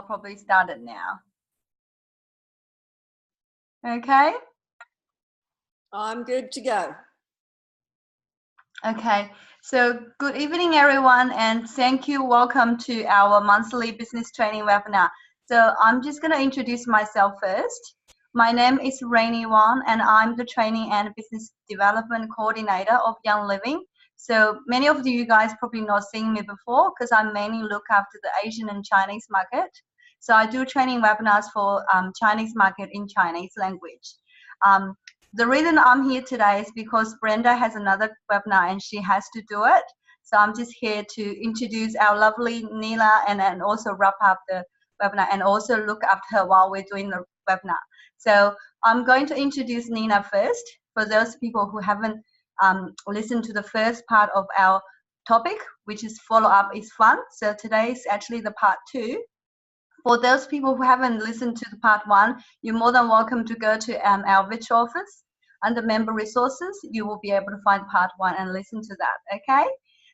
probably started now. Okay. I'm good to go. Okay, so good evening, everyone, and thank you. Welcome to our monthly business training webinar. So I'm just going to introduce myself first. My name is Rainy Wan, and I'm the Training and Business Development Coordinator of Young Living. So many of you guys probably not seen me before because I mainly look after the Asian and Chinese market. So I do training webinars for Chinese market in Chinese language. The reason I'm here today is because Brenda has another webinar and she has to do it. So I'm just here to introduce our lovely Neena and also wrap up the webinar and also look after her while we're doing the webinar. So I'm going to introduce Neena first for those people who haven't listened to the first part of our topic, which is follow-up is fun. So today is actually the part 2. For those people who haven't listened to the part 1, you're more than welcome to go to our virtual office. Under member resources, you will be able to find part 1 and listen to that, okay?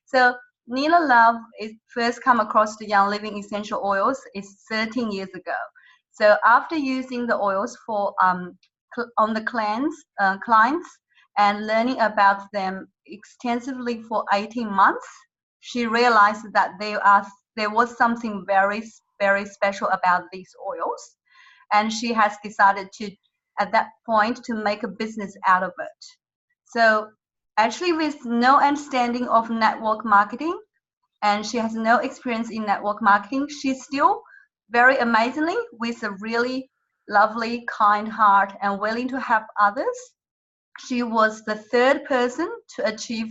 So Neena Love is first come across the Young Living essential oils is 13 years ago. So after using the oils for on the clients and learning about them extensively for 18 months, she realized that there was something very, very special about these oils. And she has decided to, at that point, to make a business out of it. So actually with no understanding of network marketing, and she has no experience in network marketing, she's still very amazingly with a really lovely, kind heart and willing to help others. She was the 3rd person to achieve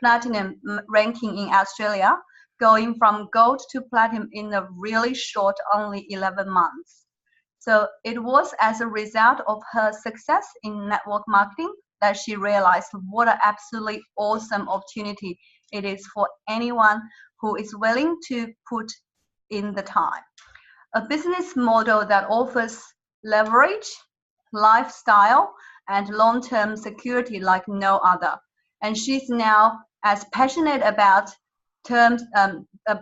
platinum ranking in Australia, going from gold to platinum in a really short, only 11 months. So it was as a result of her success in network marketing that she realized what an absolutely awesome opportunity it is for anyone who is willing to put in the time. A business model that offers leverage, lifestyle, and long-term security like no other. And she's now as passionate about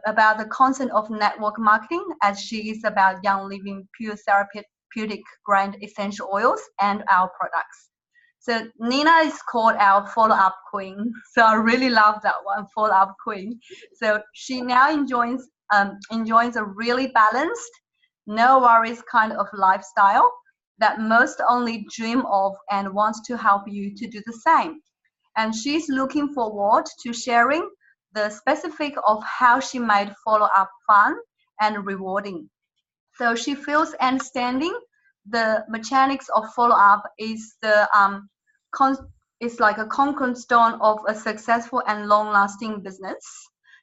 about the concept of network marketing as she is about Young Living pure therapeutic grade essential oils and our products. So Neena is called our follow-up queen. So I really love that one, follow-up queen. So she now enjoys a really balanced, no worries kind of lifestyle that most only dream of and wants to help you to do the same. And she's looking forward to sharing the specific of how she made follow-up fun and rewarding. So she feels understanding the mechanics of follow-up is it's like a cornerstone of a successful and long-lasting business.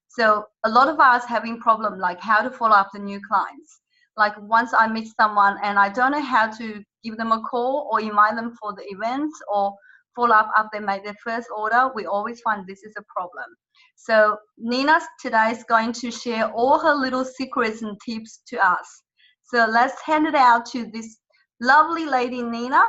So a lot of us having problem like how to follow up the new clients. Like once I meet someone and I don't know how to give them a call or invite them for the events or follow up after they made their first order, we always find this is a problem. So Neena today is going to share all her little secrets and tips to us. So let's hand it out to this lovely lady, Neena,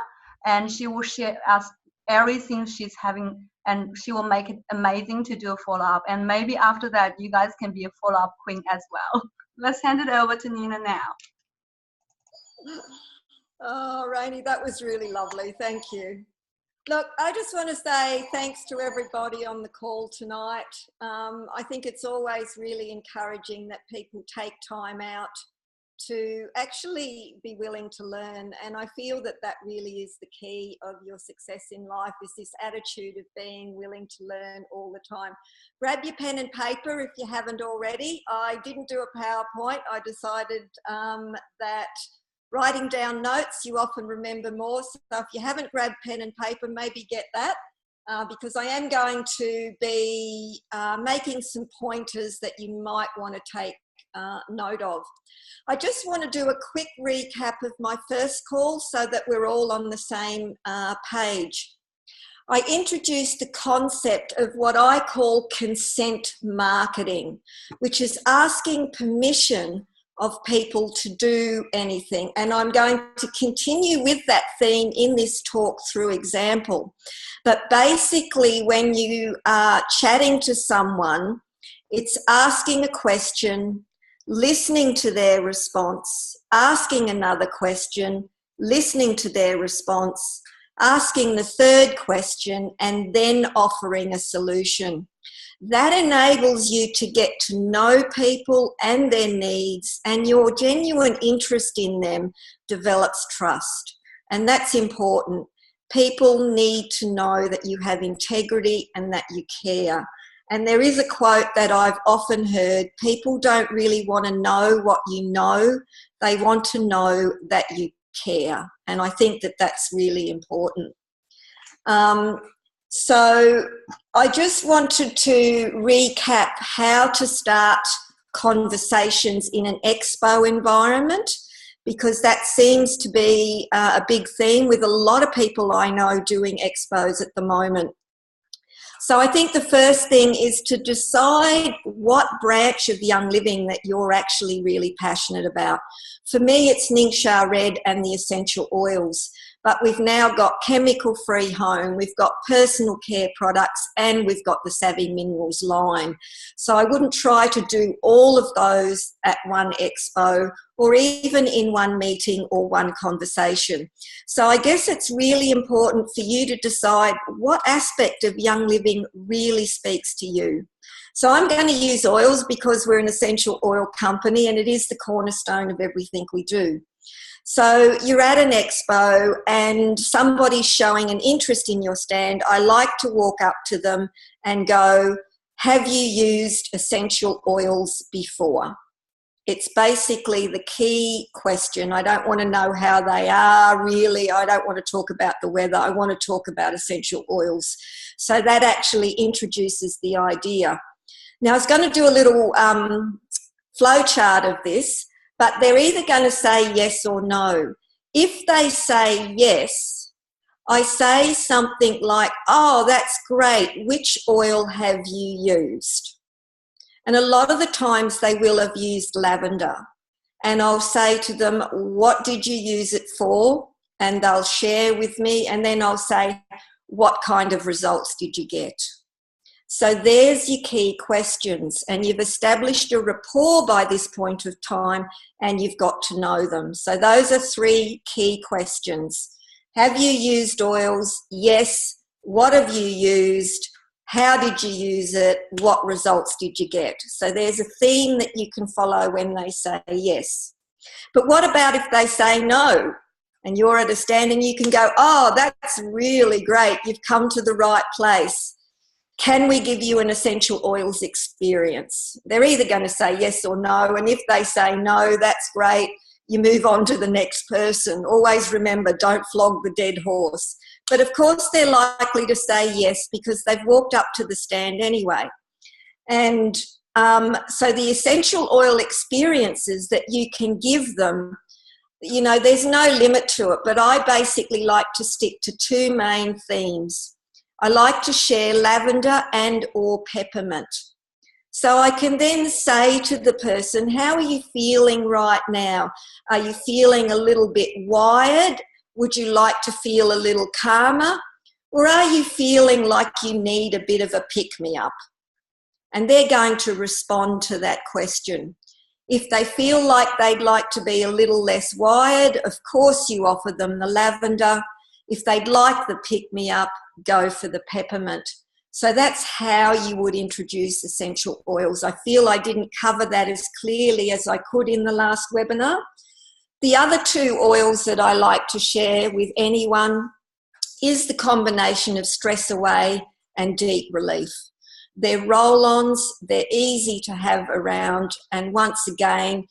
and she will share us everything she's having, and she will make it amazing to do a follow-up. And maybe after that, you guys can be a follow-up queen as well. Let's hand it over to Neena now. Oh, Rainy, that was really lovely. Thank you. Look, I just want to say thanks to everybody on the call tonight. I think it's always really encouraging that people take time out to actually be willing to learn. And I feel that that really is the key of your success in life, is this attitude of being willing to learn all the time. Grab your pen and paper if you haven't already. I didn't do a PowerPoint. I decided that writing down notes, you often remember more. So if you haven't grabbed pen and paper, maybe get that. Because I am going to be making some pointers that you might want to take note of. I just want to do a quick recap of my first call so that we're all on the same page. I introduced the concept of what I call consent marketing, which is asking permission of people to do anything. And I'm going to continue with that theme in this talk through example. But basically, when you are chatting to someone, it's asking a question, listening to their response, asking another question, listening to their response, asking the third question, and then offering a solution. That enables you to get to know people and their needs, and your genuine interest in them develops trust. And that's important. People need to know that you have integrity and that you care. And there is a quote that I've often heard: people don't really want to know what you know, they want to know that you care. And I think that that's really important. So I just wanted to recap how to start conversations in an expo environment, because that seems to be a big theme with a lot of people I know doing expos at the moment. So I think the first thing is to decide what branch of Young Living that you're actually really passionate about. For me, it's Ningxia Red and the essential oils. But we've now got chemical-free home, we've got personal care products, and we've got the Savvy Minerals line. So I wouldn't try to do all of those at one expo or even in one meeting or one conversation. So I guess it's really important for you to decide what aspect of Young Living really speaks to you. So I'm going to use oils because we're an essential oil company and it is the cornerstone of everything we do. So you're at an expo and somebody's showing an interest in your stand. I like to walk up to them and go, have you used essential oils before? It's basically the key question. I don't want to know how they are really. I don't want to talk about the weather. I want to talk about essential oils. So that actually introduces the idea. Now I was going to do a little flow chart of this, but they're either going to say yes or no. If they say yes, I say something like, oh, that's great. Which oil have you used? And a lot of the times they will have used lavender. And I'll say to them, what did you use it for? And they'll share with me. And then I'll say, what kind of results did you get? So there's your key questions, and you've established a rapport by this point of time and you've got to know them. So those are three key questions. Have you used oils? Yes. What have you used? How did you use it? What results did you get? So there's a theme that you can follow when they say yes. But what about if they say no? And you're at a stand and you can go, oh, that's really great. You've come to the right place. Can we give you an essential oils experience? They're either going to say yes or no. And if they say no, that's great. You move on to the next person. Always remember, don't flog the dead horse. But of course, they're likely to say yes because they've walked up to the stand anyway. And so the essential oil experiences that you can give them, you know, there's no limit to it. But I basically like to stick to two main themes. I like to share lavender and or peppermint. So I can then say to the person, how are you feeling right now? Are you feeling a little bit wired? Would you like to feel a little calmer? Or are you feeling like you need a bit of a pick-me-up? And they're going to respond to that question. If they feel like they'd like to be a little less wired, of course you offer them the lavender. If they'd like the pick-me-up, go for the peppermint. So that's how you would introduce essential oils. I feel I didn't cover that as clearly as I could in the last webinar. The other two oils that I like to share with anyone is the combination of Stress Away and Deep Relief. They're roll-ons, they're easy to have around, and once again,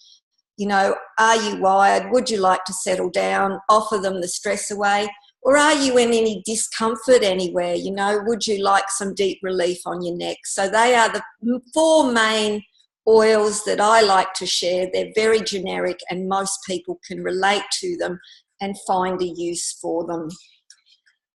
you know, are you wired? Would you like to settle down? Offer them the Stress Away. Or are you in any discomfort anywhere? You know, would you like some deep relief on your neck? So they are the four main oils that I like to share. They're very generic and most people can relate to them and find a use for them.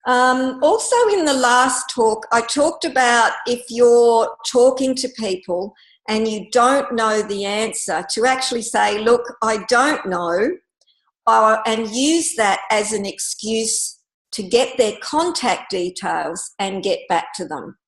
Also in the last talk, I talked about if you're talking to people and you don't know the answer, to actually say, look, I don't know, and use that as an excuse to get their contact details and get back to them.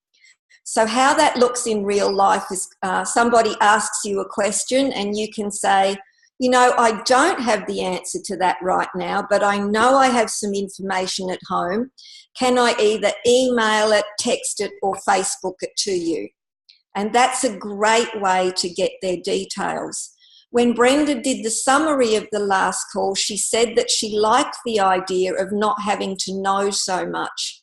So how that looks in real life is somebody asks you a question and you can say, you know, I don't have the answer to that right now, but I know I have some information at home. Can I either email it, text it, or Facebook it to you? And that's a great way to get their details. When Brenda did the summary of the last call, she said that she liked the idea of not having to know so much.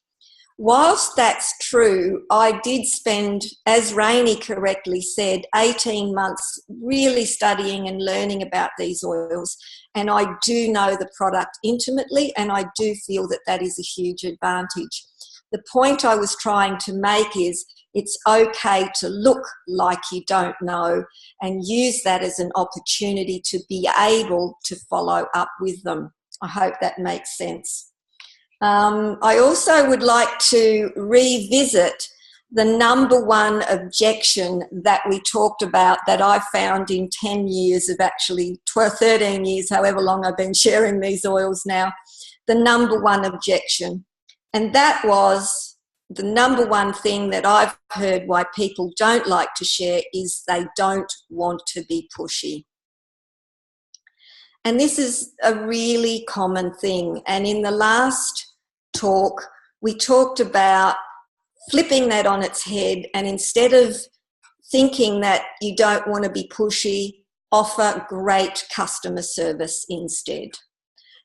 Whilst that's true, I did spend, as Rainey correctly said, 18 months really studying and learning about these oils. And I do know the product intimately, and I do feel that that is a huge advantage. The point I was trying to make is it's okay to look like you don't know and use that as an opportunity to be able to follow up with them. I hope that makes sense. I also would like to revisit the number one objection that we talked about that I found in 10 years of actually 13 years, however long I've been sharing these oils now, the number one objection. And that was the number one thing that I've heard why people don't like to share is they don't want to be pushy. And this is a really common thing. And in the last talk, we talked about flipping that on its head, and instead of thinking that you don't want to be pushy, offer great customer service instead.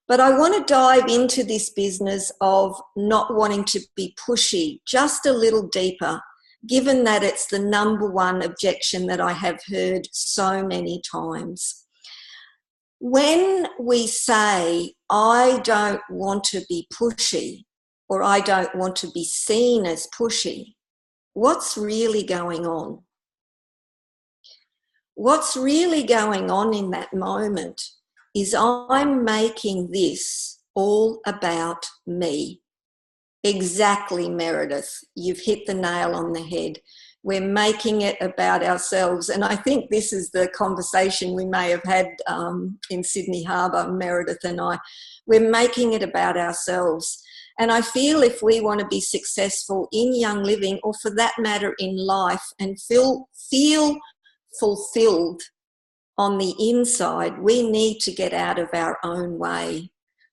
But I want to dive into this business of not wanting to be pushy just a little deeper, given that it's the number one objection that I have heard so many times. When we say, I don't want to be pushy, or I don't want to be seen as pushy, what's really going on? What's really going on in that moment is I'm making this all about me. Exactly, Meredith. You've hit the nail on the head. We're making it about ourselves. And I think this is the conversation we may have had in Sydney Harbour, Meredith and I. We're making it about ourselves. And I feel if we want to be successful in young living, or for that matter in life, and feel fulfilled on the inside, we need to get out of our own way.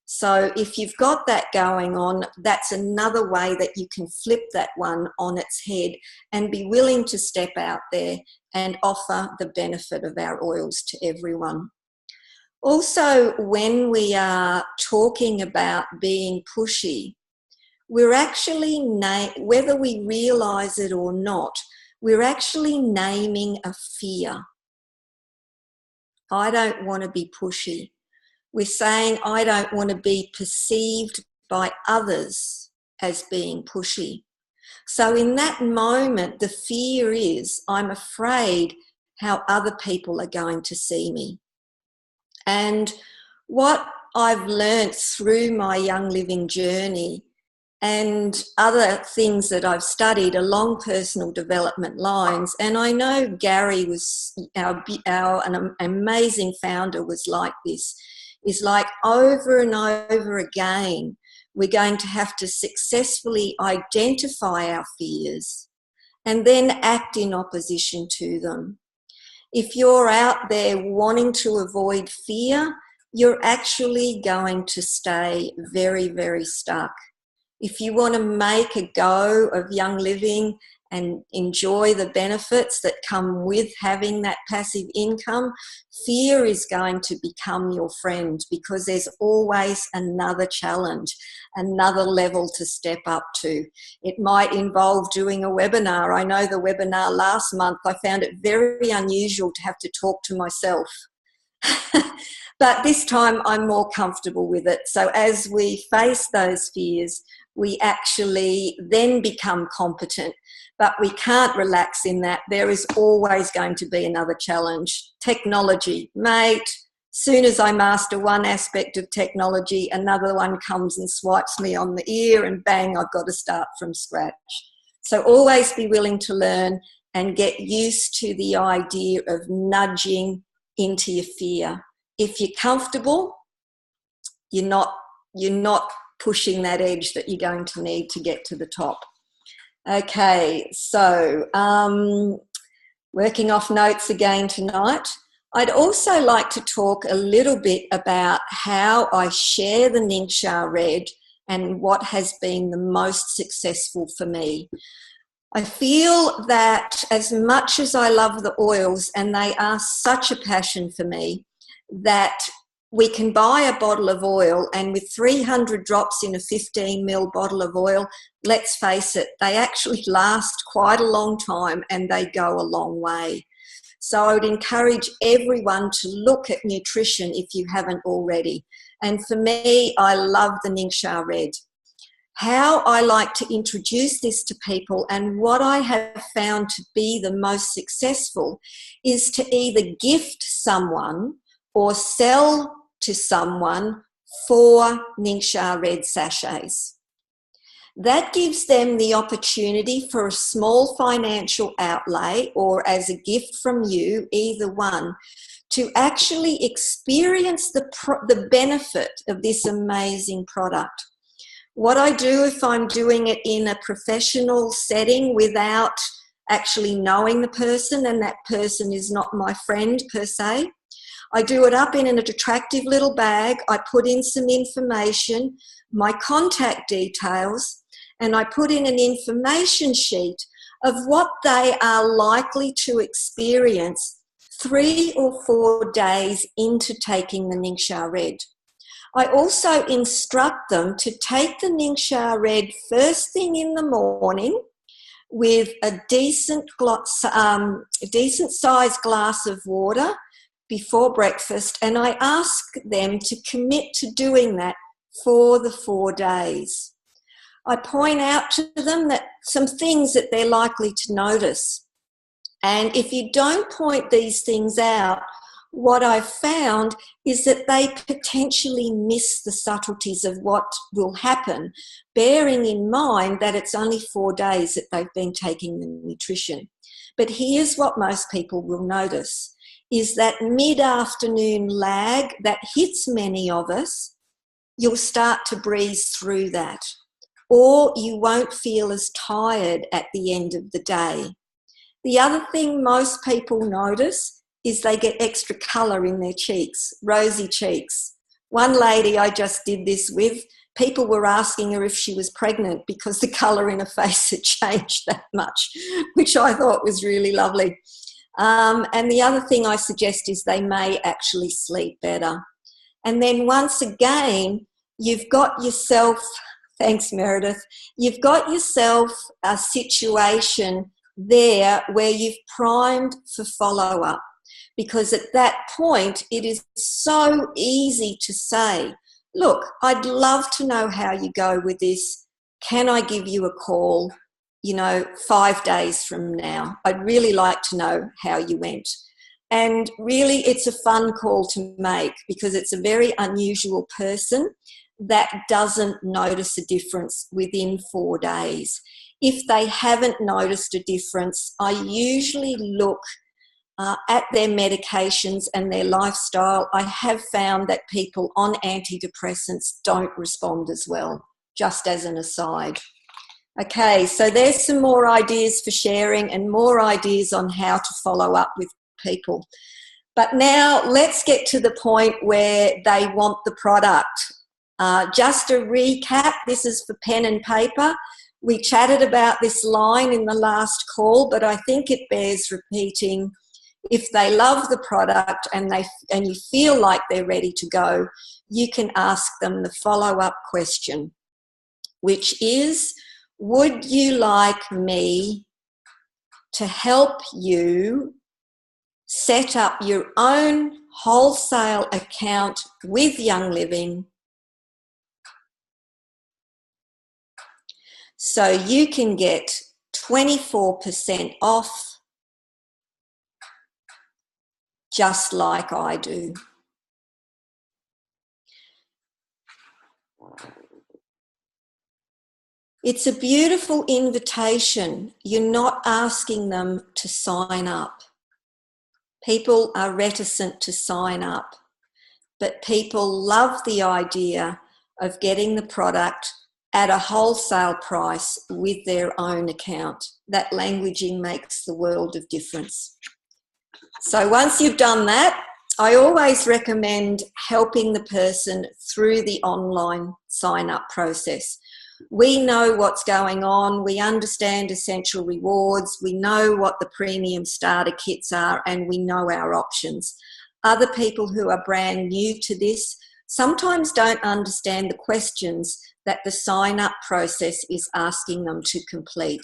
So if you've got that going on, that's another way that you can flip that one on its head and be willing to step out there and offer the benefit of our oils to everyone. Also, when we are talking about being pushy, we're actually, whether we realise it or not, we're actually naming a fear. I don't want to be pushy. We're saying I don't want to be perceived by others as being pushy. So in that moment, the fear is I'm afraid how other people are going to see me. And what I've learnt through my young living journey and other things that I've studied along personal development lines, and I know Gary was an amazing founder was like this, is like over and over again, we're going to have to successfully identify our fears and then act in opposition to them. If you're out there wanting to avoid fear, you're actually going to stay very, very stuck. If you want to make a go of young living and enjoy the benefits that come with having that passive income, fear is going to become your friend, because there's always another challenge, another level to step up to. It might involve doing a webinar. I know the webinar last month, I found it very unusual to have to talk to myself. But this time I'm more comfortable with it. So as we face those fears, we actually then become competent, but we can't relax in that. There is always going to be another challenge. Technology, mate, soon as I master one aspect of technology, another one comes and swipes me on the ear and bang, I've got to start from scratch. So always be willing to learn and get used to the idea of nudging into your fear. If you're comfortable, you're not pushing that edge that you're going to need to get to the top. Okay, so working off notes again tonight. I'd also like to talk a little bit about how I share the Ningxia Red and what has been the most successful for me. I feel that as much as I love the oils, and they are such a passion for me, that we can buy a bottle of oil, and with 300 drops in a 15 ml bottle of oil, let's face it, they actually last quite a long time and they go a long way. So I would encourage everyone to look at nutrition if you haven't already. And for me, I love the Ningxia Red. How I like to introduce this to people, and what I have found to be the most successful, is to either gift someone or sell to someone 4 Ningxia Red sachets. That gives them the opportunity for a small financial outlay, or as a gift from you, either one, to actually experience the benefit of this amazing product. What I do if I'm doing it in a professional setting without actually knowing the person, and that person is not my friend per se, I do it up in an attractive little bag. I put in some information, my contact details, and I put in an information sheet of what they are likely to experience 3 or 4 days into taking the Ningxia Red. I also instruct them to take the Ningxia Red first thing in the morning with a decent sized glass of water before breakfast, and I ask them to commit to doing that for the 4 days. I point out to them that some things that they're likely to notice. And if you don't point these things out, what I've found is that they potentially miss the subtleties of what will happen, bearing in mind that it's only 4 days that they've been taking the nutrition. But here's what most people will notice, is that mid-afternoon lag that hits many of us. You'll start to breeze through that, or you won't feel as tired at the end of the day. The other thing most people notice is they get extra colour in their cheeks, rosy cheeks. One lady I just did this with, people were asking her if she was pregnant because the colour in her face had changed that much, which I thought was really lovely. And the other thing I suggest is they may actually sleep better. And then once again, you've got yourself, thanks Meredith, you've got yourself a situation there where you've primed for follow-up. Because at that point, it is so easy to say, look, I'd love to know how you go with this. Can I give you a call, 5 days from now? I'd really like to know how you went. And really, it's a fun call to make because it's a very unusual person that doesn't notice a difference within 4 days. If they haven't noticed a difference, I usually look at their medications and their lifestyle. I have found that people on antidepressants don't respond as well, just as an aside. Okay, so there's some more ideas for sharing and more ideas on how to follow up with people. But now let's get to the point where they want the product. Just a recap, this is for pen and paper. We chatted about this line in the last call, but I think it bears repeating. If they love the product and you feel like they're ready to go, you can ask them the follow-up question, which is, would you like me to help you set up your own wholesale account with Young Living so you can get 24% off just like I do? It's a beautiful invitation. You're not asking them to sign up. People are reticent to sign up, but people love the idea of getting the product at a wholesale price with their own account. That languaging makes the world of difference. So once you've done that, I always recommend helping the person through the online sign-up process. We know what's going on, we understand essential rewards, we know what the premium starter kits are, and we know our options. Other people who are brand new to this sometimes don't understand the questions that the sign-up process is asking them to complete.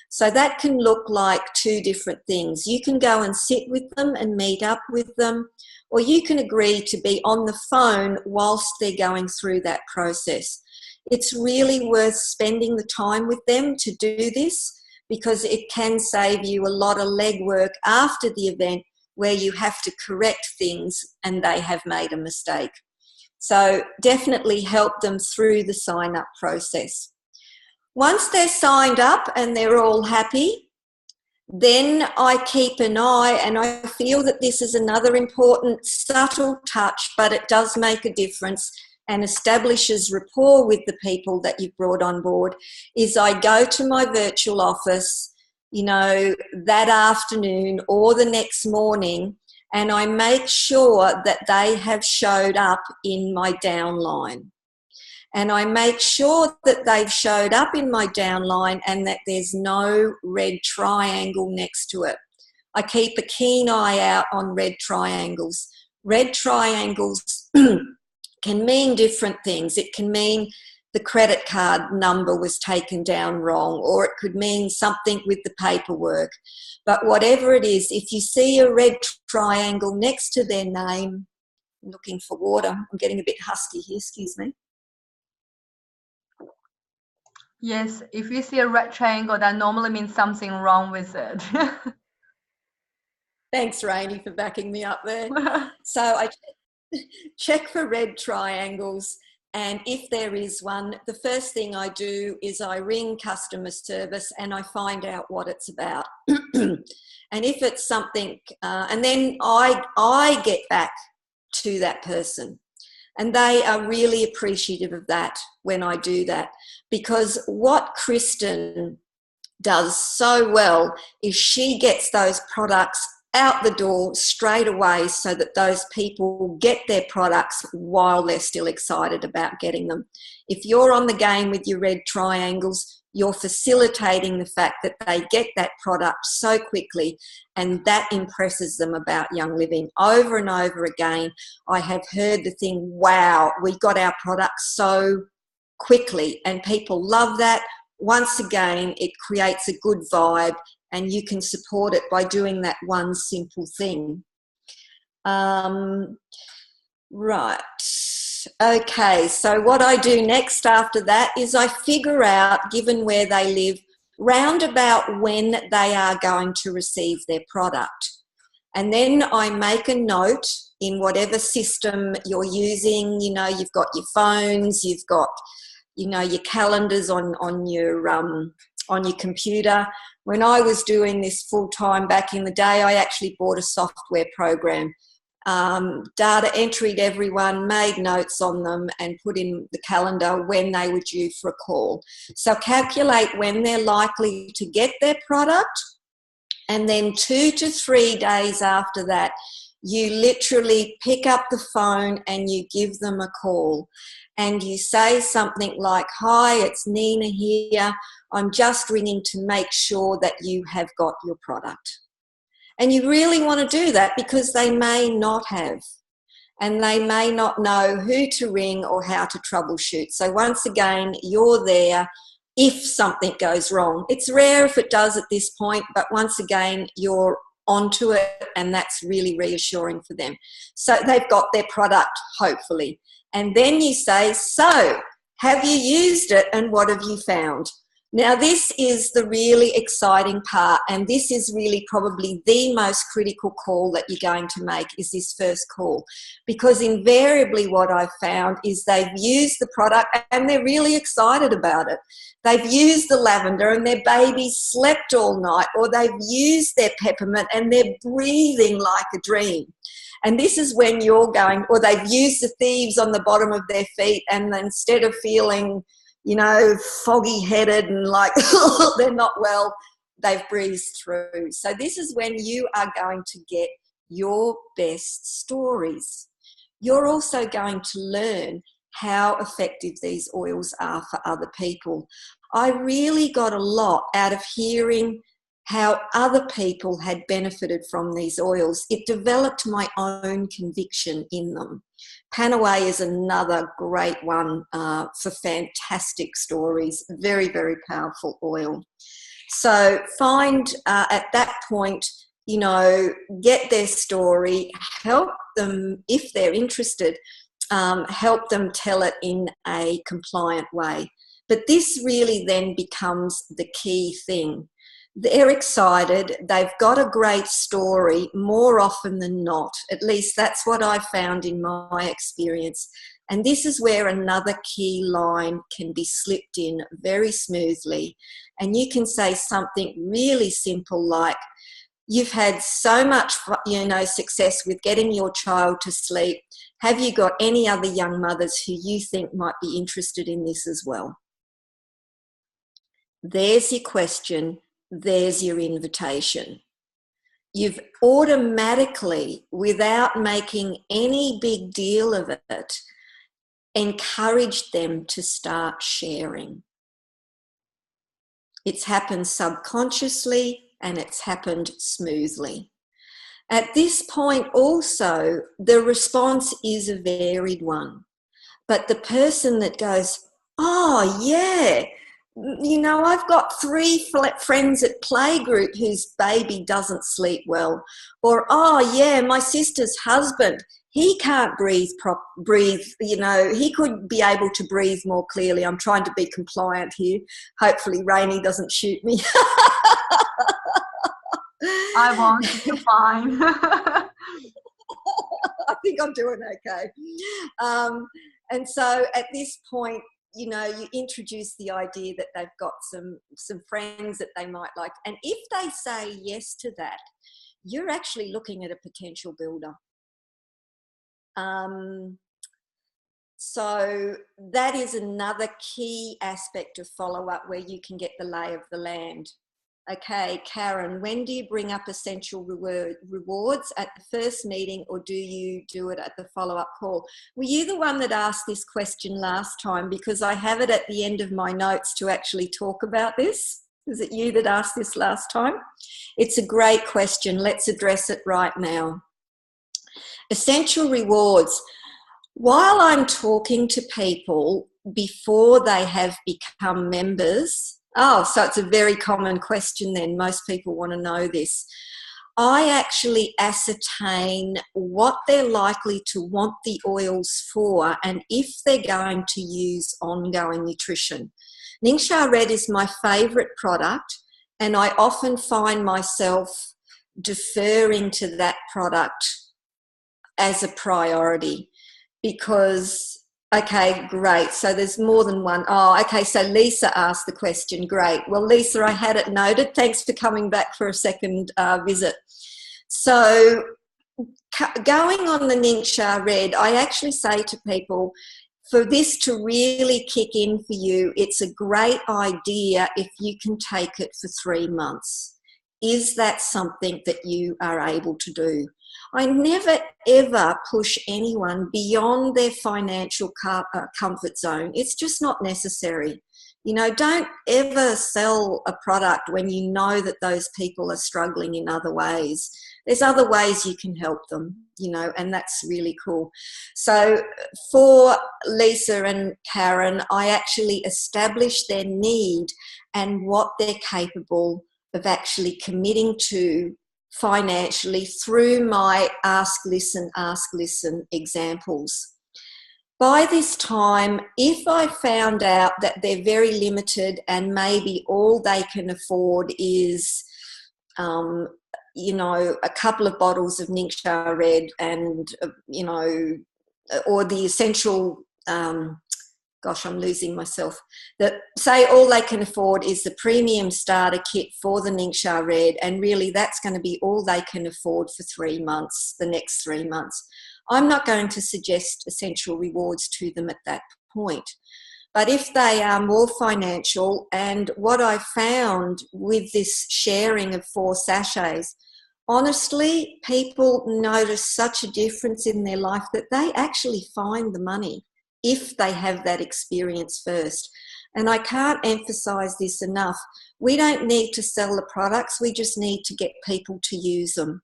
So that can look like two different things. You can go and sit with them and meet up with them, or you can agree to be on the phone whilst they're going through that process. It's really worth spending the time with them to do this, because it can save you a lot of legwork after the event where you have to correct things and they have made a mistake. So definitely help them through the sign-up process. Once they're signed up and they're all happy, then I keep an eye, and I feel that this is another important subtle touch, but it does make a difference and establishes rapport with the people that you've brought on board, is I go to my virtual office, you know, that afternoon or the next morning, and I make sure that they have showed up in my downline. And I make sure that they've showed up in my downline and that there's no red triangle next to it. I keep a keen eye out on red triangles. Red triangles can mean different things. It can mean the credit card number was taken down wrong, or it could mean something with the paperwork. But whatever it is, if you see a red triangle next to their name, I'm looking for water. I'm getting a bit husky here, excuse me. Yes, if you see a red triangle, that normally means something wrong with it. Thanks, Rainey, for backing me up there. So I check for red triangles, and if there is one, the first thing I do is I ring customer service and I find out what it's about. And if it's something, and then I get back to that person. And they are really appreciative of that when I do that, because what Kristen does so well is she gets those products out the door straight away so that those people get their products while they're still excited about getting them. If you're on the game with your red triangles, you're facilitating the fact that they get that product so quickly, and that impresses them about Young Living. Over and over again, I have heard the thing, wow, we got our product so quickly, and people love that. Once again, it creates a good vibe, and you can support it by doing that one simple thing. Right. Okay, so what I do next after that is I figure out, given where they live, round about when they are going to receive their product. And then I make a note in whatever system you're using. You know, you've got your phones, you've got, you know, your calendars on your computer. When I was doing this full time back in the day, I actually bought a software program. Data entered everyone, made notes on them, and put in the calendar when they were due for a call. So calculate when they're likely to get their product, and then 2 to 3 days after that, you literally pick up the phone and you give them a call. And you say something like, "Hi, it's Neena here. I'm just ringing to make sure that you have got your product." And you really want to do that because they may not have, and they may not know who to ring or how to troubleshoot. So once again, you're there if something goes wrong. It's rare if it does at this point, but once again, you're onto it, and that's really reassuring for them. So they've got their product, hopefully. And then you say, "So, have you used it and what have you found?" Now, this is the really exciting part, and this is really probably the most critical call that you're going to make, is this first call. Because invariably what I've found is they've used the product and they're really excited about it. They've used the lavender and their baby slept all night, or they've used their peppermint and they're breathing like a dream. And this is when you're going, or they've used the thieves on the bottom of their feet, and instead of feeling, you know, foggy headed and like they're not well, they've breezed through. So this is when you are going to get your best stories. You're also going to learn how effective these oils are for other people. I really got a lot out of hearing how other people had benefited from these oils. It developed my own conviction in them. Panaway is another great one for fantastic stories. Very, very powerful oil. So find at that point, you know, get their story, help them if they're interested, help them tell it in a compliant way. But this really then becomes the key thing. They're excited, they've got a great story more often than not. At least that's what I found in my experience. And this is where another key line can be slipped in very smoothly. And you can say something really simple like, you've had so much, you know, success with getting your child to sleep. Have you got any other young mothers who you think might be interested in this as well? There's your question. There's your invitation. You've automatically, without making any big deal of it, encouraged them to start sharing. It's happened subconsciously and it's happened smoothly. At this point also, the response is a varied one. But the person that goes, oh yeah, you know, I've got 3 friends at playgroup whose baby doesn't sleep well. Or, oh yeah, my sister's husband, he can't breathe, you know, he could be able to breathe more clearly. I'm trying to be compliant here. Hopefully Rainey doesn't shoot me. I won't. You're fine. I think I'm doing okay. And so at this point, you know, you introduce the idea that they've got some friends that they might like. And if they say yes to that, you're actually looking at a potential builder. So that is another key aspect of follow-up where you can get the lay of the land. Okay, Karen, when do you bring up essential rewards at the first meeting, or do you do it at the follow-up call? Were you the one that asked this question last time? Because I have it at the end of my notes to actually talk about this. Was it you that asked this last time? It's a great question. Let's address it right now. Essential rewards. While I'm talking to people before they have become members, oh, so it's a very common question then. Most people want to know this. I actually ascertain what they're likely to want the oils for and if they're going to use ongoing nutrition. Ningxia Red is my favourite product, and I often find myself deferring to that product as a priority because, okay, great. So there's more than one. Oh, okay. So Lisa asked the question. Great. Well, Lisa, I had it noted. Thanks for coming back for a second visit. So going on the Ningxia Red, I actually say to people, for this to really kick in for you, it's a great idea if you can take it for 3 months. Is that something that you are able to do? I never ever push anyone beyond their financial comfort zone. It's just not necessary. You know, don't ever sell a product when you know that those people are struggling in other ways. There's other ways you can help them, you know, and that's really cool. So for Lisa and Karen, I actually established their need and what they're capable of actually committing to financially through my ask, listen examples. By this time, if I found out that they're very limited and maybe all they can afford is, you know, a couple of bottles of Ningxia Red and, you know, or the essential, gosh, I'm losing myself. That say all they can afford is the premium starter kit for the Ningxia Red, and really that's going to be all they can afford for 3 months, the next 3 months. I'm not going to suggest essential rewards to them at that point. But if they are more financial, and what I found with this sharing of 4 sachets, honestly, people notice such a difference in their life that they actually find the money if they have that experience first. And I can't emphasize this enough. We don't need to sell the products, we just need to get people to use them.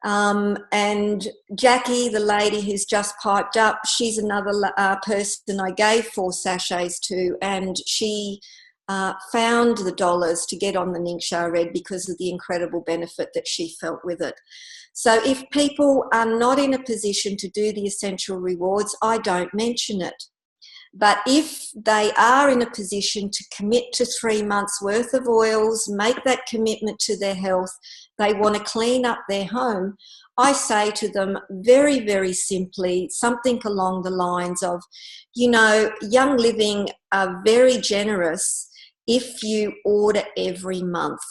And Jackie, the lady who's just piped up, she's another person I gave 4 sachets to, and she found the dollars to get on the Ningxia Red because of the incredible benefit that she felt with it. So if people are not in a position to do the essential rewards, I don't mention it. But if they are in a position to commit to 3 months worth of oils, make that commitment to their health, they want to clean up their home, I say to them very, very simply, something along the lines of, you know, Young Living are very generous if you order every month.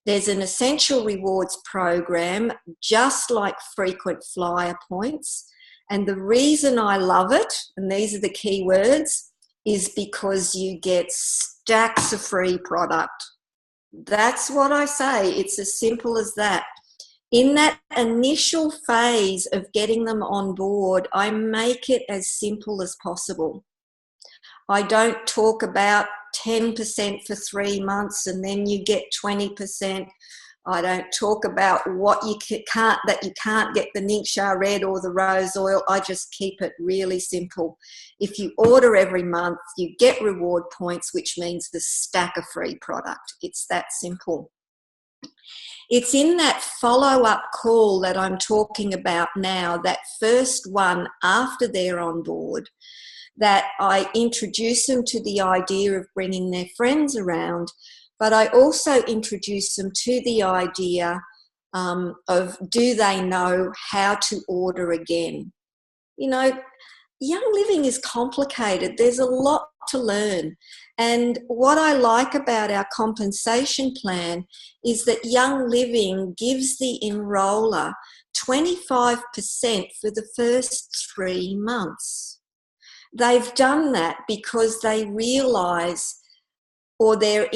There's an essential rewards program, just like frequent flyer points. And the reason I love it, and these are the key words, is because you get stacks of free product. That's what I say. It's as simple as that. In that initial phase of getting them on board, I make it as simple as possible. I don't talk about 10% for 3 months and then you get 20%. I don't talk about what you can't get the Ningxia Red or the rose oil. I just keep it really simple. If you order every month, you get reward points, which means the stack of free product. It's that simple. It's in that follow-up call that I'm talking about now, that first one after they're on board, that I introduce them to the idea of bringing their friends around, but I also introduce them to the idea of, do they know how to order again? You know, Young Living is complicated. There's a lot to learn. And what I like about our compensation plan is that Young Living gives the enroller 25% for the first 3 months. They've done that because they realise, or they're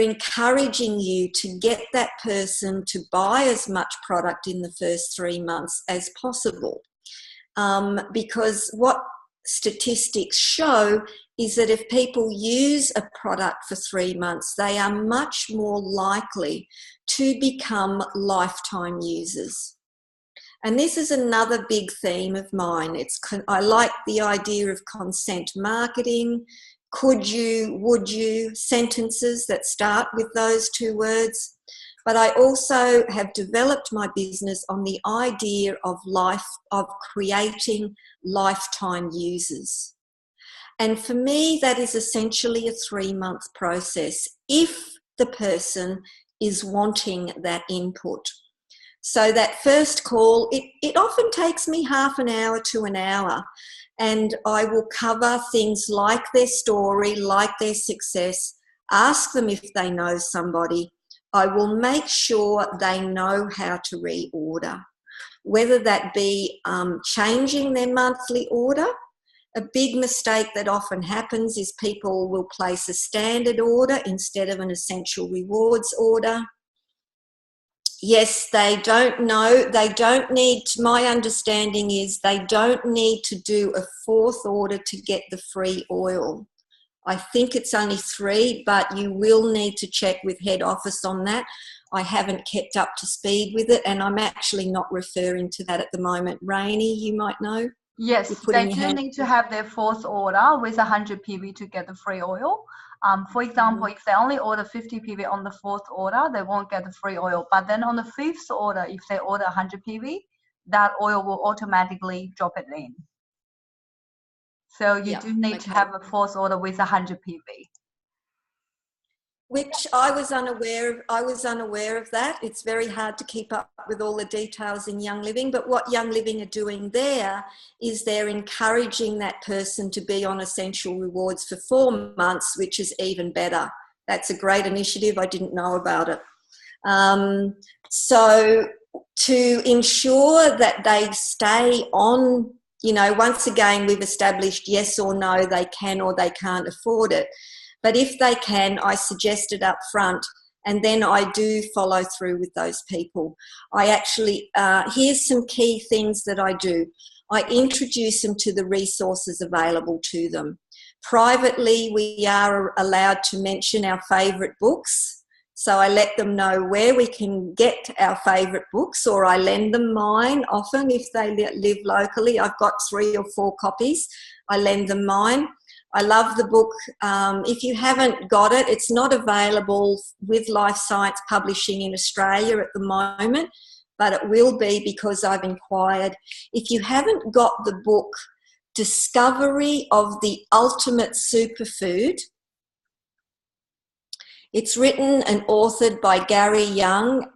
encouraging you to get that person to buy as much product in the first 3 months as possible. Because what statistics show is that if people use a product for 3 months, they are much more likely to become lifetime users. And this is another big theme of mine. I like the idea of consent marketing. Could you, would you, sentences that start with those 2 words. But I also have developed my business on the idea of creating lifetime users. And for me, that is essentially a 3-month process if the person is wanting that input. So that first call, it often takes me half an hour to an hour, and I will cover things like their story, like their success, ask them if they know somebody. I will make sure they know how to reorder, whether that be changing their monthly order. A big mistake that often happens is people will place a standard order instead of an essential rewards order. Yes, they don't know, they don't need, my understanding is they don't need to do a 4th order to get the free oil. I think it's only 3, but you will need to check with head office on that. I haven't kept up to speed with it, and I'm actually not referring to that at the moment. Rainey, you might know. Yes, they do need to have their 4th order with 100 PV to get the free oil. For example, if they only order 50 PV on the 4th order, they won't get the free oil. But then on the 5th order, if they order 100 PV, that oil will automatically drop it in. So you do need to have a 4th order with 100 PV. Which I was unaware of. I was unaware of that. It's very hard to keep up with all the details in Young Living, but what Young Living are doing there is they're encouraging that person to be on essential rewards for 4 months, which is even better. That's a great initiative. I didn't know about it. So to ensure that they stay on You know, once again, we've established yes or no, they can or they can't afford it. But if they can, I suggest it up front, and then I do follow through with those people. I actually, here's some key things that I do. I introduce them to the resources available to them. Privately, we are allowed to mention our favourite books. So I let them know where we can get our favourite books, or I lend them mine often if they live locally. I've got 3 or 4 copies. I lend them mine. I love the book. If you haven't got it, it's not available with Life Science Publishing in Australia at the moment, but it will be because I've inquired. If you haven't got the book Discovery of the Ultimate Superfood, it's written and authored by Gary Young,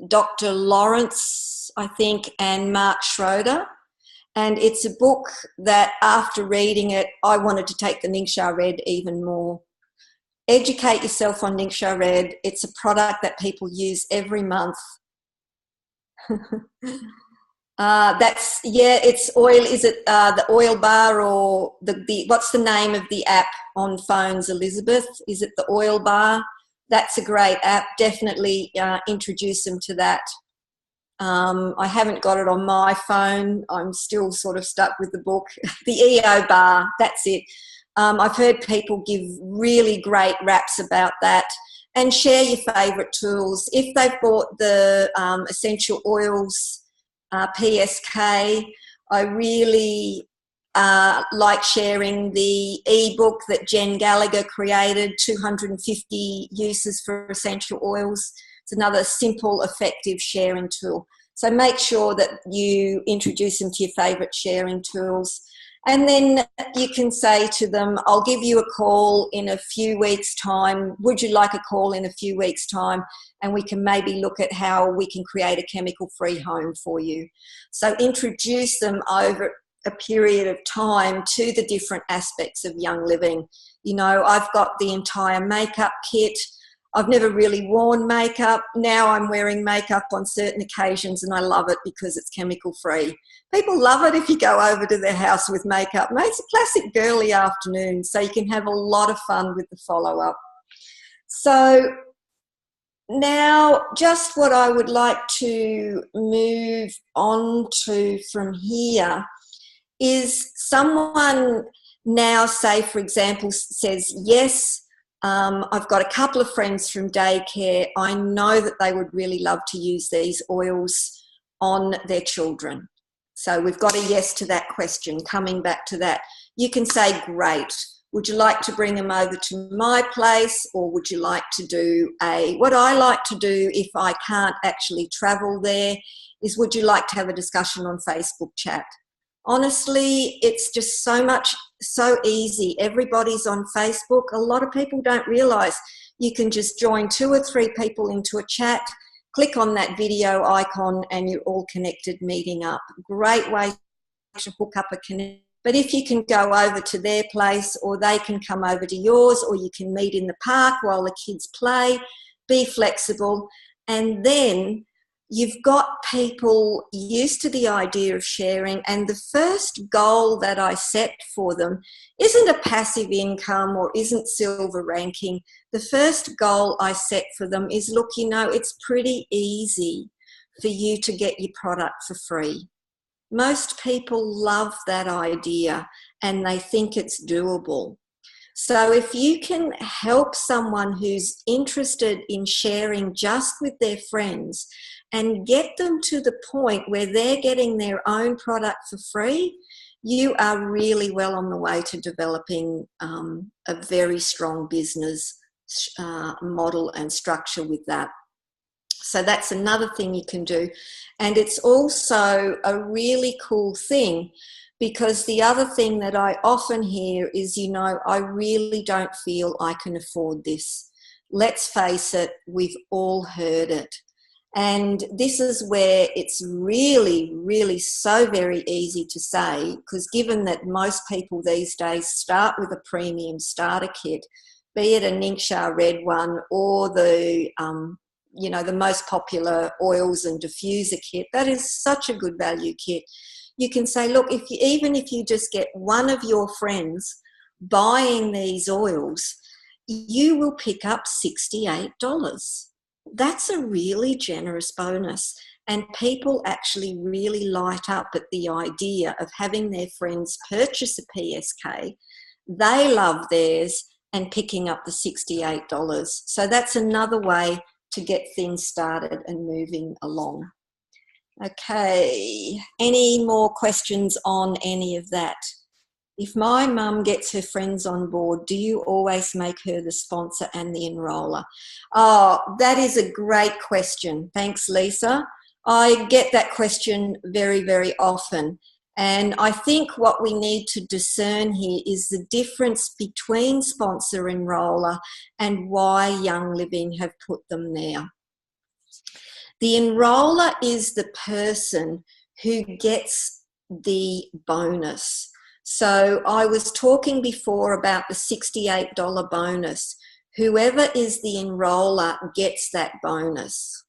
Dr. Lawrence, I think, and Mark Schroeder. And it's a book that after reading it, I wanted to take the Ningxia Red even more. Educate yourself on Ningxia Red. It's a product that people use every month. It's oil. Is it the oil bar, or the what's the name of the app on phones, Elizabeth? Is it the oil bar? That's a great app. Definitely introduce them to that. I haven't got it on my phone. I'm still sort of stuck with the book. The EO bar, that's it. I've heard people give really great raps about that. And share your favourite tools. If they've bought the essential oils PSK, I really like sharing the ebook that Jen Gallagher created, 250 uses for essential oils. It's another simple, effective sharing tool. So make sure that you introduce them to your favourite sharing tools. And then you can say to them, I'll give you a call in a few weeks' time. Would you like a call in a few weeks' time? And we can maybe look at how we can create a chemical-free home for you. So introduce them over a period of time to the different aspects of young living. You know, I've got the entire makeup kit. I've never really worn makeup. Now I'm wearing makeup on certain occasions and I love it because it's chemical free. People love it if you go over to their house with makeup. Mate, it's a classic girly afternoon, so you can have a lot of fun with the follow-up. So now just what I would like to move on to from here is someone now, say, for example, says, yes, I've got a couple of friends from daycare. I know that they would really love to use these oils on their children. So we've got a yes to that question. Coming back to that, you can say, great. Would you like to bring them over to my place, or would you like to do what I like to do if I can't actually travel there is, would you like to have a discussion on Facebook chat? Honestly, it's just so easy. Everybody's on Facebook. A lot of people don't realise you can just join 2 or 3 people into a chat, click on that video icon, and you're all connected, meeting up. Great way to hook up a connection. But if you can go over to their place, or they can come over to yours, or you can meet in the park while the kids play, be flexible. And then you've got people used to the idea of sharing, and the first goal that I set for them isn't a passive income or isn't silver ranking. The first goal I set for them is, look, you know, it's pretty easy for you to get your product for free. Most people love that idea and they think it's doable. So if you can help someone who's interested in sharing just with their friends and get them to the point where they're getting their own product for free, you are really well on the way to developing a very strong business model and structure with that. So that's another thing you can do. And it's also a really cool thing, because the other thing that I often hear is, you know, I really don't feel I can afford this. Let's face it, we've all heard it. And this is where it's really, really so very easy to say, because given that most people these days start with a premium starter kit, be it a Ningxia Red one or the the most popular oils and diffuser kit, that is such a good value kit. you can say, look, even if you just get one of your friends buying these oils, you will pick up $68. That's a really generous bonus. And people actually really light up at the idea of having their friends purchase a PSK. They love theirs and picking up the $68. So that's another way to get things started and moving along. Okay, any more questions on any of that? If my mum gets her friends on board, do you always make her the sponsor and the enroller? Oh, that is a great question. Thanks, Lisa. I get that question very, very often. And I think what we need to discern here is the difference between sponsor enroller and why Young Living have put them there. The enroller is the person who gets the bonus. So I was talking before about the $68 bonus. Whoever is the enroller gets that bonus.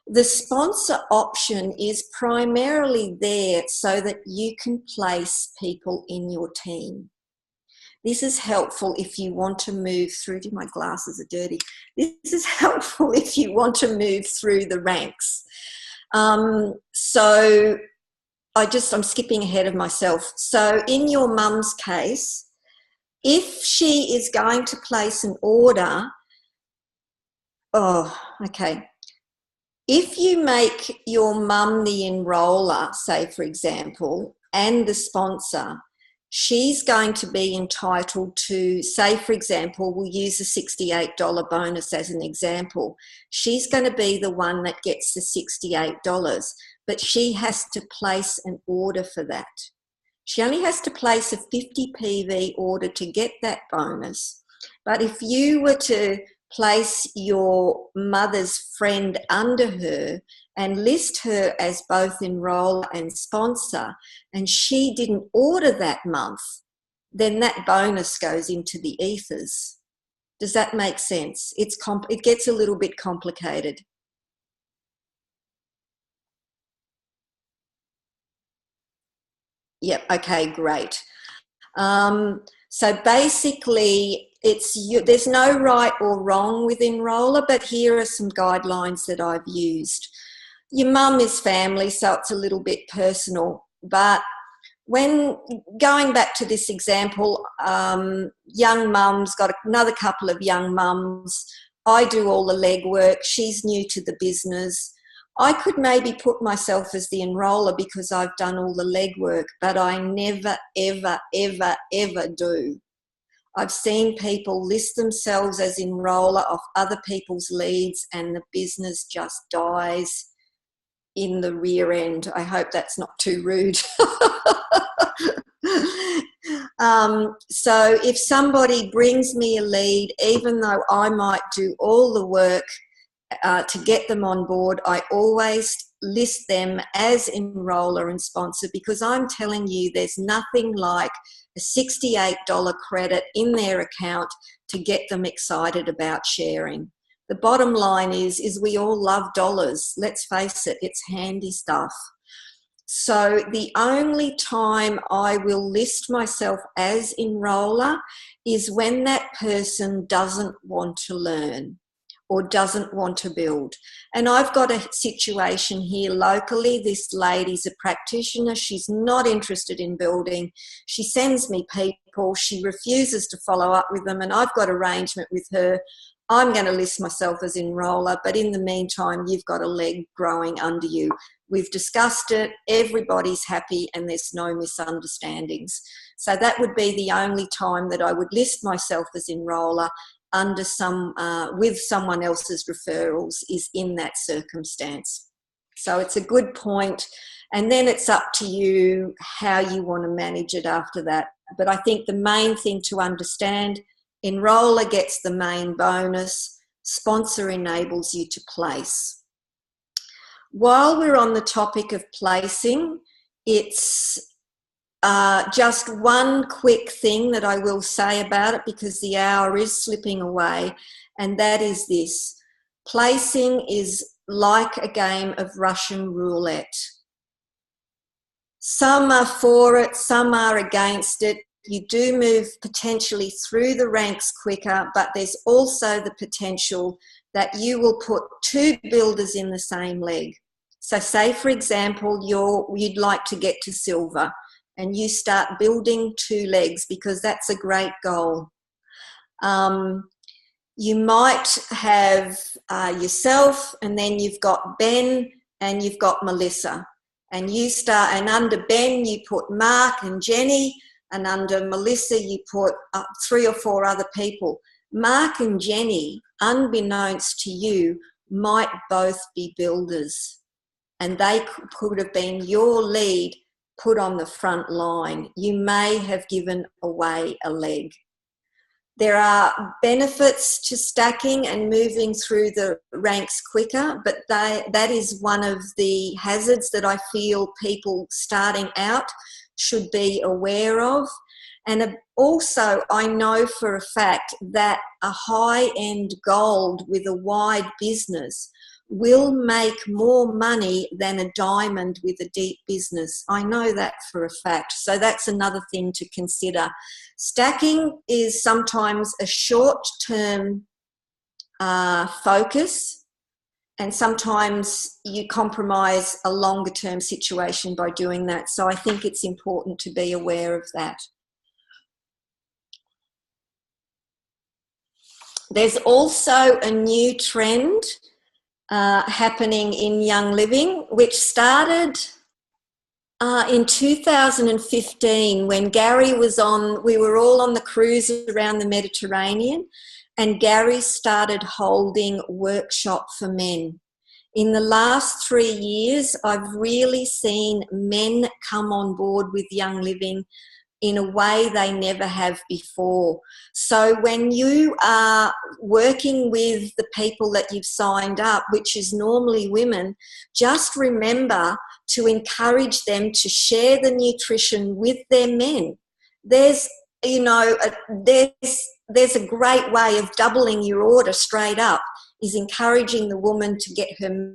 The sponsor option is primarily there so that you can place people in your team. This is helpful if you want to move through, my glasses are dirty. This is helpful if you want to move through the ranks. So I'm skipping ahead of myself. So in your mum's case, if she is going to place an order, if you make your mum the enroller, say for example, and the sponsor, she's going to be entitled to, say for example, we'll use the $68 bonus as an example. She's going to be the one that gets the $68, but she has to place an order for that. She only has to place a 50 PV order to get that bonus. But if you were to place your mother's friend under her and list her as both enroller and sponsor, and she didn't order that month, then that bonus goes into the ethers. Does that make sense? It gets a little bit complicated. Yep, okay, great. So basically, there's no right or wrong with enroller, but here are some guidelines that I've used. Your mum is family, so it's a little bit personal, but when going back to this example, young mum's got another couple of young mums. I do all the legwork. She's new to the business. I could maybe put myself as the enroller because I've done all the legwork, but I never, ever, ever, ever do. I've seen people list themselves as enroller off other people's leads and the business just dies in the rear end. I hope that's not too rude. So if somebody brings me a lead, even though I might do all the work to get them on board, I always list them as enroller and sponsor, because I'm telling you there's nothing like a $68 credit in their account to get them excited about sharing. The bottom line is we all love dollars. Let's face it, it's handy stuff. So the only time I will list myself as enroller is when that person doesn't want to learn or doesn't want to build. And I've got a situation here locally. This lady's a practitioner. She's not interested in building. She sends me people. She refuses to follow up with them, and I've got arrangement with her. I'm going to list myself as enroller, but in the meantime, you've got a leg growing under you. We've discussed it, everybody's happy, and there's no misunderstandings. So that would be the only time that I would list myself as enroller under with someone else's referrals, is in that circumstance. So it's a good point. And then it's up to you how you want to manage it after that. But I think the main thing to understand, enroller gets the main bonus, sponsor enables you to place. While we're on the topic of placing, it's just one quick thing that I will say about it, because the hour is slipping away, and that is this. Placing is like a game of Russian roulette. Some are for it, some are against it. You do move potentially through the ranks quicker, but there's also the potential that you will put two builders in the same leg. So say, for example, you'd like to get to silver and you start building two legs because that's a great goal. You might have yourself, and then you've got Ben and you've got Melissa. And you start, and under Ben you put Mark and Jenny, and under Melissa you put 3 or 4 other people. Mark and Jenny, unbeknownst to you, might both be builders, and they could have been your lead put on the front line. You may have given away a leg. There are benefits to stacking and moving through the ranks quicker, but that is one of the hazards that I feel people starting out should be aware of. And also, I know for a fact that a high-end gold with a wide business will make more money than a diamond with a deep business. I know that for a fact. So that's another thing to consider. Stacking is sometimes a short-term focus, and sometimes you compromise a longer-term situation by doing that. So I think it's important to be aware of that. There's also a new trend happening in Young Living, which started in 2015 when Gary was on, we were all on the cruise around the Mediterranean, and Gary started holding workshop for men. In the last 3 years, I've really seen men come on board with Young Living in a way they never have before. So when you are working with the people that you've signed up, which is normally women, just remember to encourage them to share the nutrition with their men. There's a great way of doubling your order straight up, is encouraging the woman to get her.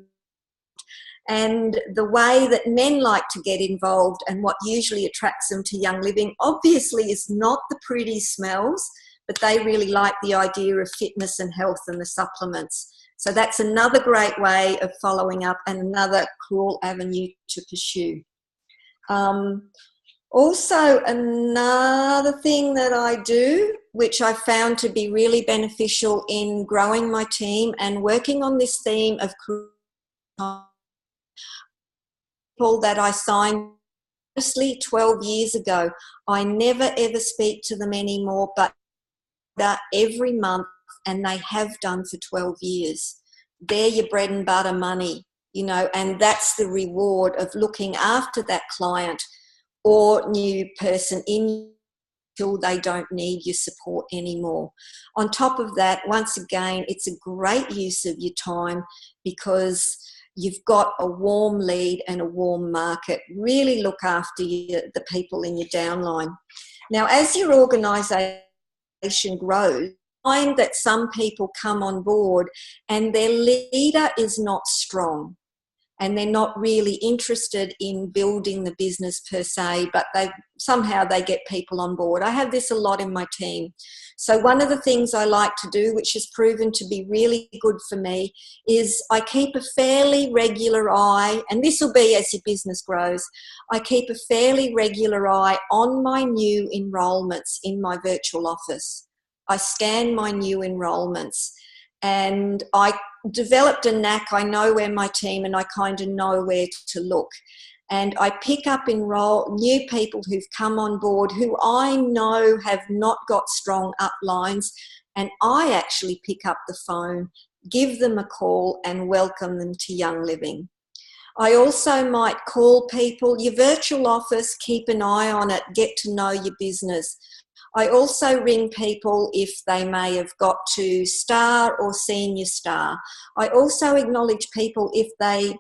And the way that men like to get involved and what usually attracts them to Young Living obviously is not the pretty smells, but they really like the idea of fitness and health and the supplements. So that's another great way of following up and another cool avenue to pursue. Also, another thing that I do, which I found to be really beneficial in growing my team and working on this theme of people that I signed honestly 12 years ago. I never ever speak to them anymore, but every month, and they have done for 12 years. They're your bread and butter money, and that's the reward of looking after that client or new person until they don't need your support anymore. On top of that, once again, it's a great use of your time because you've got a warm lead and a warm market. Really look after the people in your downline. Now, as your organisation grows, find that some people come on board and their leader is not strong and they're not really interested in building the business per se, but somehow they get people on board. I have this a lot in my team. So one of the things I like to do, which has proven to be really good for me, is I keep a fairly regular eye, and this will be as your business grows, I keep a fairly regular eye on my new enrolments in my virtual office. I scan my new enrolments, and I developed a knack. I know where my team, and I kind of know where to look. And I pick up new people who've come on board who I know have not got strong uplines, and I actually pick up the phone, give them a call and welcome them to Young Living. I also might call people, your virtual office, keep an eye on it, get to know your business. I also ring people if they may have got to star or senior star. I also acknowledge people if they,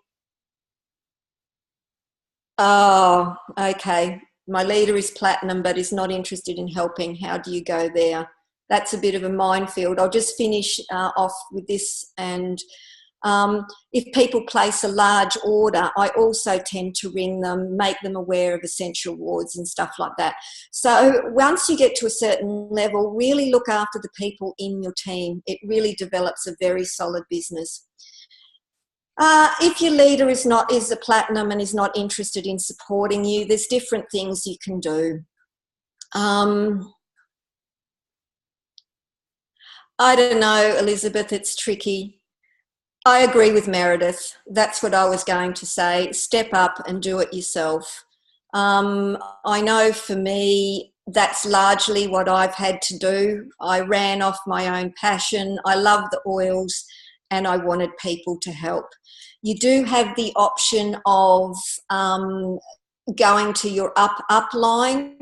oh, okay, my leader is platinum but is not interested in helping. How do you go there? That's a bit of a minefield. I'll just finish off with this, and If people place a large order, I also tend to ring them, make them aware of essential wards and stuff like that. So once you get to a certain level, really look after the people in your team. It really develops a very solid business. If your leader is a platinum and is not interested in supporting you, there's different things you can do. I don't know, Elizabeth, it's tricky. I agree with Meredith. That's what I was going to say. Step up and do it yourself. I know for me, that's largely what I've had to do. I ran off my own passion. I love the oils and I wanted people to help. You do have the option of going to your upline.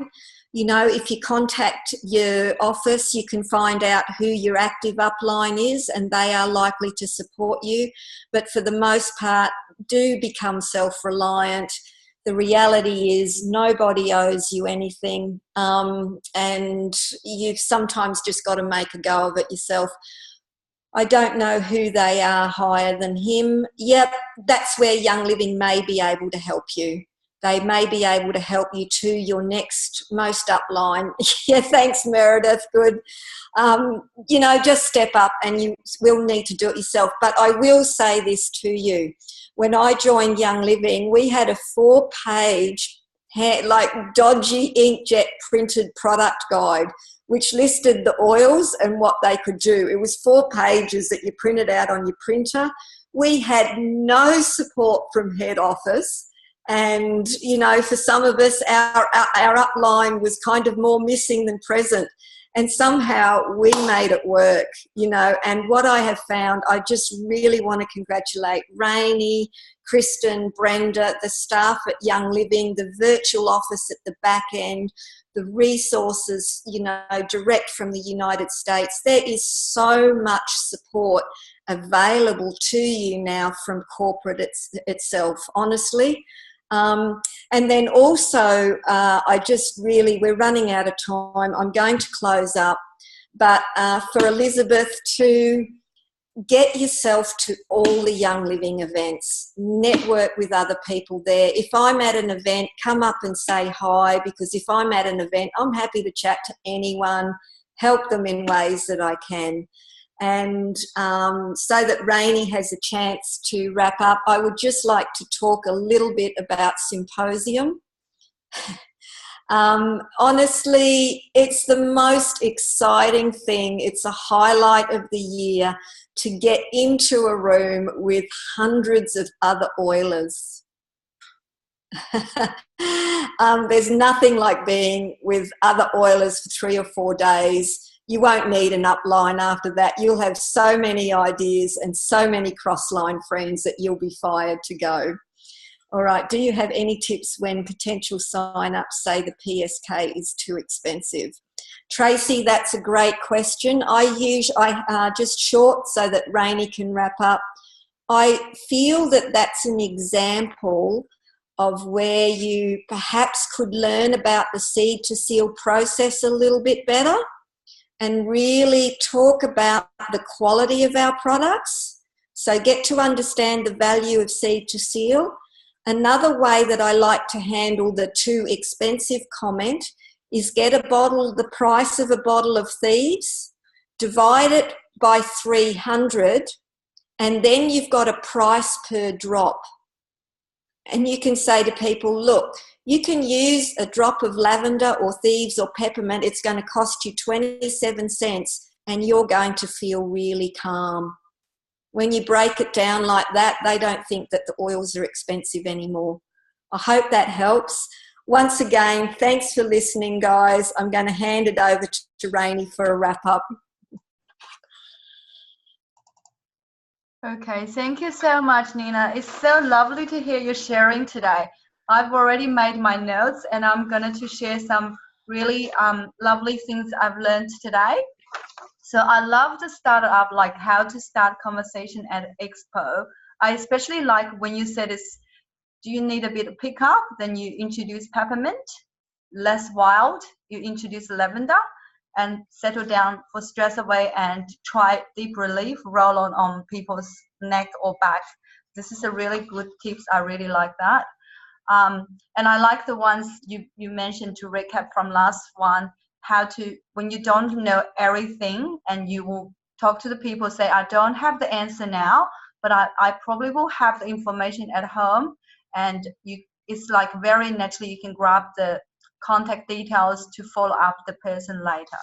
You know, if you contact your office, you can find out who your active upline is and they are likely to support you. But for the most part, do become self-reliant. The reality is nobody owes you anything, and you've sometimes just got to make a go of it yourself. I don't know who they are higher than him. Yep, that's where Young Living may be able to help you. They may be able to help you to your next most upline. Yeah, thanks, Meredith. Good. You know, just step up and you will need to do it yourself. But I will say this to you. When I joined Young Living, we had a 4-page, like dodgy inkjet printed product guide, which listed the oils and what they could do. It was 4 pages that you printed out on your printer. We had no support from head office. And, you know, for some of us, our upline was kind of more missing than present. And somehow we made it work, you know. And what I have found, I just really want to congratulate Rainey, Kristen, Brenda, the staff at Young Living, the virtual office at the back end, the resources, you know, direct from the United States. There is so much support available to you now from corporate itself, honestly. And then also, we're running out of time. I'm going to close up, but for Elizabeth, to get yourself to all the Young Living events, network with other people there. If I'm at an event, come up and say hi, because if I'm at an event, I'm happy to chat to anyone, help them in ways that I can. And so that Rainey has a chance to wrap up, I would just like to talk a little bit about Symposium. Honestly, it's the most exciting thing. It's a highlight of the year to get into a room with hundreds of other oilers. There's nothing like being with other oilers for 3 or 4 days. You won't need an upline after that. You'll have so many ideas and so many cross-line friends that you'll be fired to go. All right, do you have any tips when potential sign-ups say the PSK is too expensive? Tracy, that's a great question. Just short so that Rainey can wrap up. I feel that that's an example of where you perhaps could learn about the seed to seal process a little bit better and really talk about the quality of our products. So get to understand the value of seed to seal. Another way that I like to handle the too expensive comment is get the price of a bottle of Thieves, divide it by 300, and then you've got a price per drop. And you can say to people, look, you can use a drop of lavender or Thieves or peppermint. It's going to cost you 27 cents and you're going to feel really calm. When you break it down like that, they don't think that the oils are expensive anymore. I hope that helps. Once again, thanks for listening, guys. I'm going to hand it over to Rainey for a wrap-up. Okay, thank you so much, Neena. It's so lovely to hear you sharing today. I've already made my notes and I'm going to share some really lovely things I've learned today. So I love to start up, like how to start conversation at Expo. I especially like when you said do you need a bit of pickup? Then you introduce peppermint. Less wild, you introduce lavender. and settle down for stress away and try deep relief, roll on people's neck or back. This is a really good tips. I really like that. And I like the ones you mentioned to recap from last one, how to, when you don't know everything and you will talk to the people, say, I don't have the answer now, but I probably will have the information at home. And it's like very naturally you can grab the contact details to follow up the person later.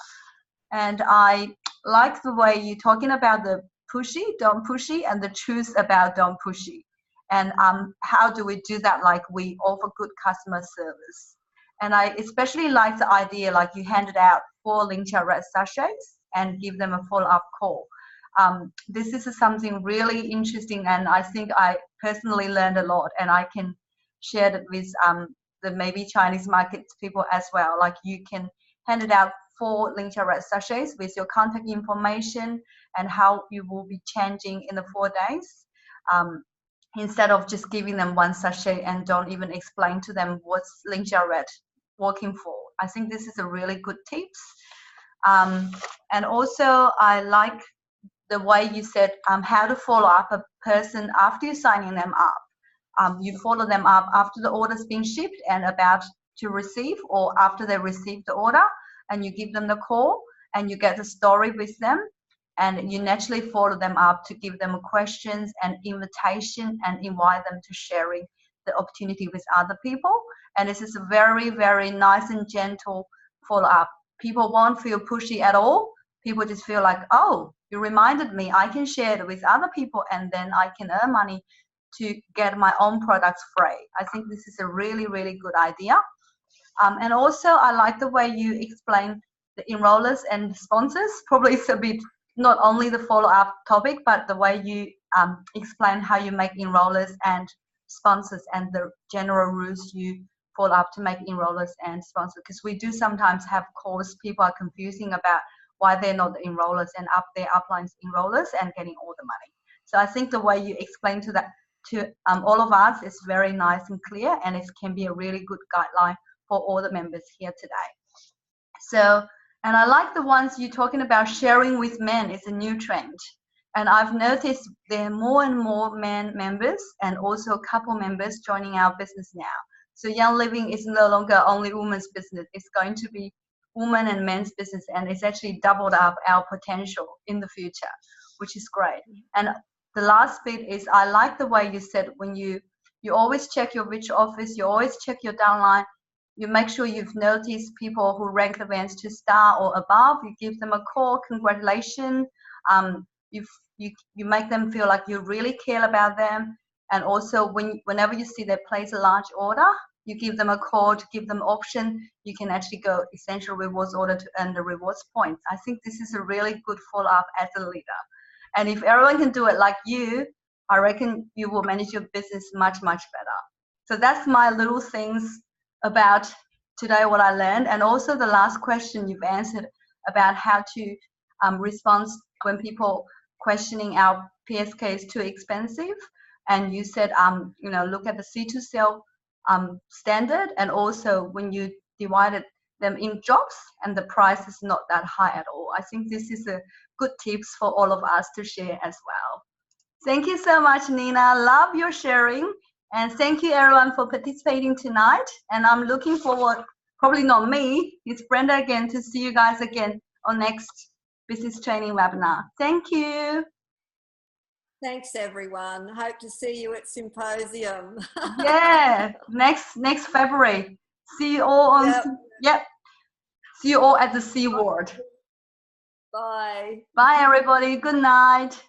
And I like the way you're talking about the pushy, don't pushy, and the truth about don't pushy. And how do we do that? Like we offer good customer service. And I especially like the idea, like you handed out 4 Lingxia red sachets and give them a follow-up call. This is something really interesting, and I think I personally learned a lot, and I can share it with the maybe Chinese market people as well. Like you can hand it out 4 Lingxia red sachets with your contact information and how you will be changing in the 4 days. Instead of just giving them 1 sachet and don't even explain to them what's Lingxia red working for. I think this is a really good tips. And also I like the way you said how to follow up a person after you're signing them up. You follow them up after the order's been shipped and about to receive, or after they receive the order, and you give them the call and you get the story with them, and you naturally follow them up to give them questions and invitation and invite them to sharing the opportunity with other people. And this is a very, very nice and gentle follow up. People won't feel pushy at all. People just feel like, oh, you reminded me, I can share it with other people and then I can earn money to get my own products free. I think this is a really, really good idea. And also I like the way you explain the enrollers and sponsors. Probably it's a bit not only the follow-up topic, but the way you explain how you make enrollers and sponsors and the general rules you follow up to make enrollers and sponsors. Because we do sometimes have calls, people are confusing about why they're not the enrollers and their uplines enrollers and getting all the money. So I think the way you explain to that to all of us is very nice and clear, and it can be a really good guideline for all the members here today. So, and I like the ones you're talking about sharing with men is a new trend. And I've noticed there are more and more men members and also couple members joining our business now. So Young Living is no longer only women's business. It's going to be women and men's business, and it's actually doubled up our potential in the future, which is great. And the last bit is I like the way you said when you always check your reach office, you always check your downline, you make sure you've noticed people who rank events to star or above, you give them a call, congratulations. You make them feel like you really care about them. And also whenever you see they place a large order, you give them a call to give them option. You can actually go essential rewards order to earn the rewards points. I think this is a really good follow-up as a leader. And if everyone can do it like you, I reckon you will manage your business much, much better. So that's my little things about today, what I learned. And also the last question you've answered about how to respond when people questioning our PSK is too expensive. And you said, look at the C2 sale standard, and also when you divided them in jobs and the price is not that high at all. I think this is a good tips for all of us to share as well. Thank you so much, Neena. Love your sharing. And thank you everyone for participating tonight. And I'm looking forward, probably not me, it's Brenda again, to see you guys again on next business training webinar. Thank you. Thanks everyone. Hope to see you at Symposium. Yeah, next February. See you all on, yep. See you all at the C Ward. Bye. Bye everybody. Good night.